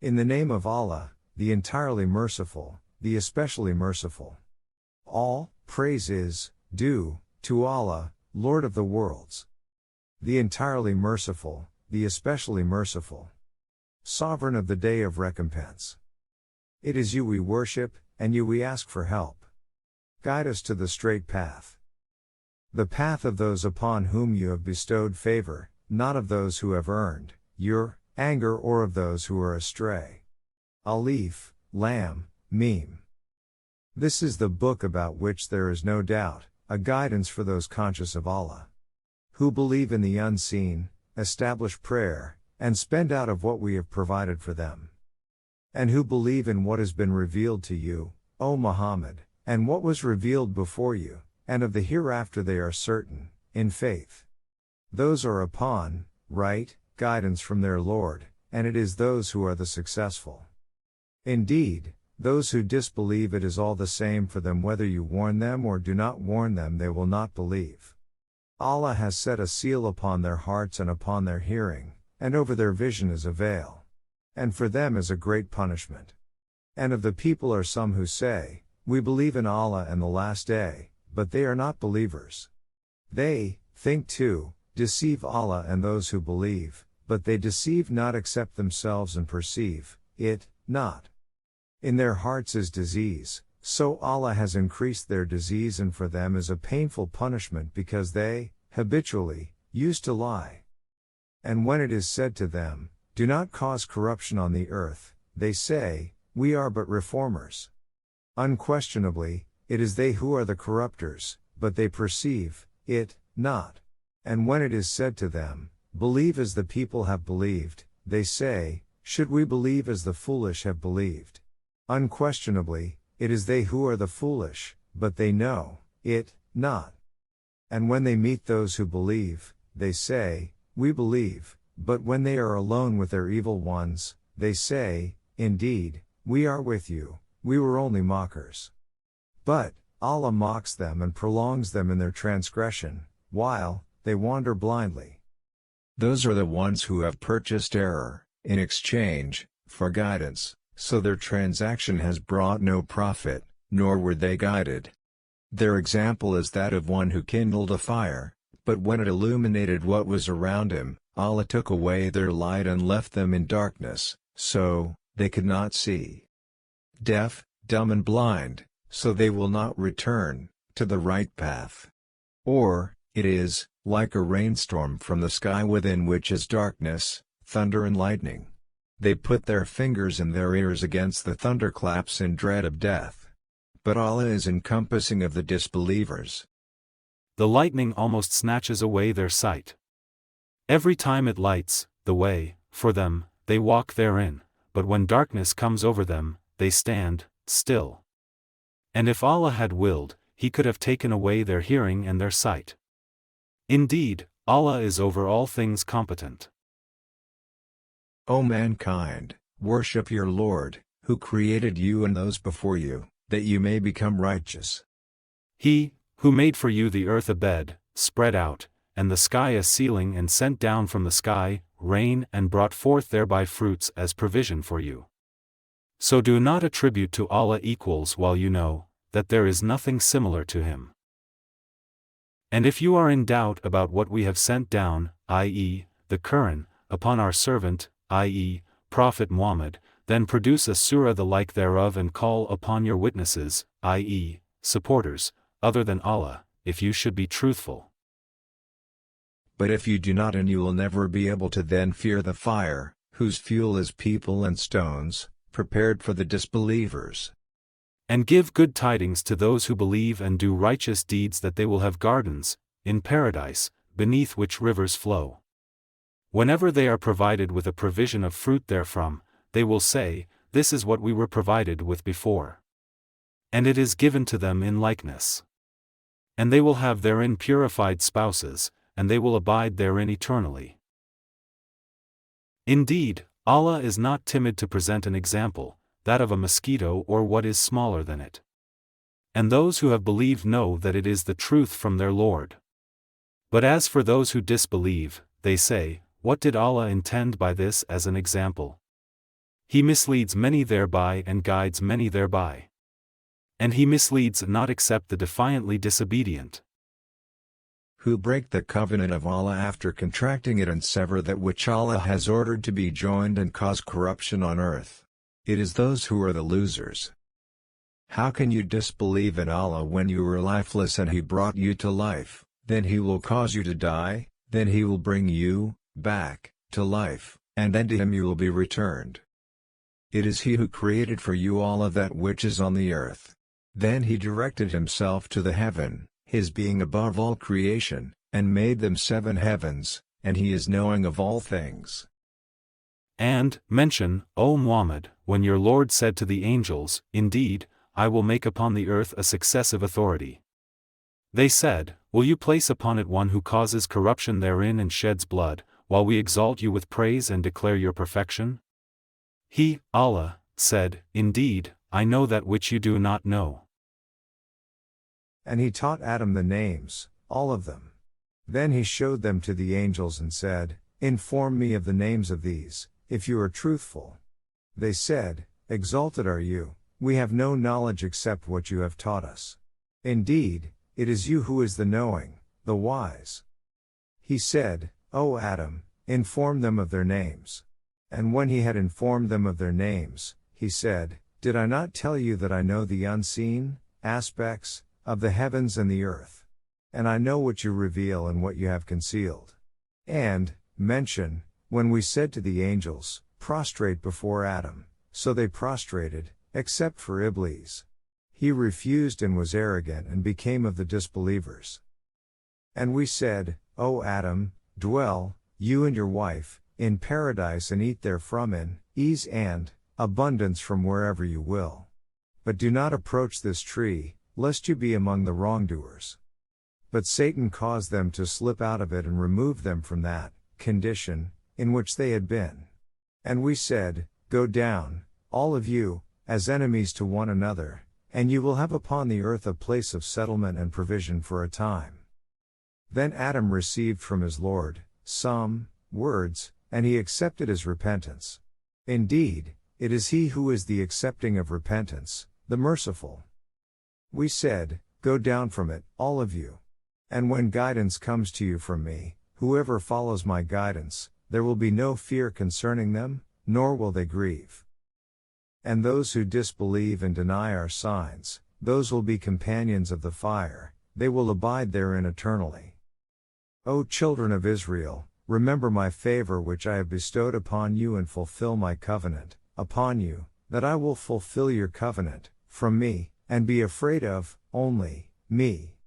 In the name of Allah, the entirely merciful, the especially merciful. All praise is due to Allah, Lord of the worlds. The entirely merciful, the especially merciful. Sovereign of the day of recompense. It is you we worship, and you we ask for help. Guide us to the straight path. The path of those upon whom you have bestowed favor, not of those who have earned your anger or of those who are astray. Alif, Lam, Mim. This is the book about which there is no doubt, a guidance for those conscious of Allah. Who believe in the unseen, establish prayer, and spend out of what we have provided for them. And who believe in what has been revealed to you, O Muhammad, and what was revealed before you, and of the hereafter they are certain, in faith. Those are upon right guidance from their Lord, and it is those who are the successful. Indeed, those who disbelieve, it is all the same for them whether you warn them or do not warn them, they will not believe. Allah has set a seal upon their hearts and upon their hearing, and over their vision is a veil. And for them is a great punishment. And of the people are some who say, we believe in Allah and the last day, but they are not believers. They think to deceive Allah and those who believe, but they deceive not except themselves and perceive it not. In their hearts is disease, so Allah has increased their disease, and for them is a painful punishment because they, habitually, used to lie. And when it is said to them, do not cause corruption on the earth, they say, we are but reformers. Unquestionably, it is they who are the corrupters, but they perceive it not. And when it is said to them, believe as the people have believed, they say, should we believe as the foolish have believed? Unquestionably, it is they who are the foolish, but they know it not. And when they meet those who believe, they say, we believe, but when they are alone with their evil ones, they say, indeed, we are with you, we were only mockers. But Allah mocks them and prolongs them in their transgression, while they wander blindly. Those are the ones who have purchased error, in exchange for guidance, so their transaction has brought no profit, nor were they guided. Their example is that of one who kindled a fire, but when it illuminated what was around him, Allah took away their light and left them in darkness, so they could not see. Deaf, dumb and blind, so they will not return to the right path. Or, it is like a rainstorm from the sky within which is darkness, thunder and lightning. They put their fingers in their ears against the thunderclaps in dread of death. But Allah is encompassing of the disbelievers. The lightning almost snatches away their sight. Every time it lights the way for them, they walk therein, but when darkness comes over them, they stand still. And if Allah had willed, He could have taken away their hearing and their sight. Indeed, Allah is over all things competent. O mankind, worship your Lord, who created you and those before you, that you may become righteous. He, who made for you the earth a bed, spread out, and the sky a ceiling, and sent down from the sky rain and brought forth thereby fruits as provision for you. So do not attribute to Allah equals while you know that there is nothing similar to Him. And if you are in doubt about what we have sent down, i.e., the Quran, upon our servant, i.e., Prophet Muhammad, then produce a surah the like thereof and call upon your witnesses, i.e., supporters, other than Allah, if you should be truthful. But if you do not, and you will never be able to then fear the fire, whose fuel is people and stones, prepared for the disbelievers. And give good tidings to those who believe and do righteous deeds that they will have gardens, in paradise, beneath which rivers flow. Whenever they are provided with a provision of fruit therefrom, they will say, this is what we were provided with before. And it is given to them in likeness. And they will have therein purified spouses, and they will abide therein eternally. Indeed, Allah is not timid to present an example, that of a mosquito or what is smaller than it. And those who have believed know that it is the truth from their Lord. But as for those who disbelieve, they say, what did Allah intend by this as an example? He misleads many thereby and guides many thereby. And he misleads not except the defiantly disobedient. Who break the covenant of Allah after contracting it and sever that which Allah has ordered to be joined and cause corruption on earth. It is those who are the losers. How can you disbelieve in Allah when you were lifeless and He brought you to life? Then He will cause you to die, then He will bring you back to life, and then to Him you will be returned. It is He who created for you all of that which is on the earth. Then He directed Himself to the heaven, His being above all creation, and made them 7 heavens, and He is knowing of all things. And, mention, O Muhammad, when your Lord said to the angels, Indeed, I will make upon the earth a successive authority. They said, Will you place upon it one who causes corruption therein and sheds blood, while we exalt you with praise and declare your perfection? He, Allah, said, Indeed, I know that which you do not know. And He taught Adam the names, all of them. Then He showed them to the angels and said, Inform me of the names of these, if you are truthful. They said, Exalted are you, we have no knowledge except what you have taught us. Indeed, it is you who is the knowing, the wise. He said, O Adam, inform them of their names. And when He had informed them of their names, He said, Did I not tell you that I know the unseen aspects of the heavens and the earth? And I know what you reveal and what you have concealed. And, mention, when we said to the angels, Prostrate before Adam, so they prostrated, except for Iblis. He refused and was arrogant and became of the disbelievers. And we said, O Adam, dwell, you and your wife, in paradise and eat therefrom in ease and abundance from wherever you will. But do not approach this tree, lest you be among the wrongdoers. But Satan caused them to slip out of it and removed them from that condition in which they had been. And we said, Go down, all of you, as enemies to one another, and you will have upon the earth a place of settlement and provision for a time. Then Adam received from his Lord some words, and he accepted his repentance. Indeed, it is He who is the accepting of repentance, the merciful. We said, Go down from it, all of you. And when guidance comes to you from me, whoever follows my guidance, there will be no fear concerning them, nor will they grieve. And those who disbelieve and deny our signs, those will be companions of the fire, they will abide therein eternally. O children of Israel, remember my favor which I have bestowed upon you and fulfill my covenant, upon you, that I will fulfill your covenant, from me, and be afraid of, only, me.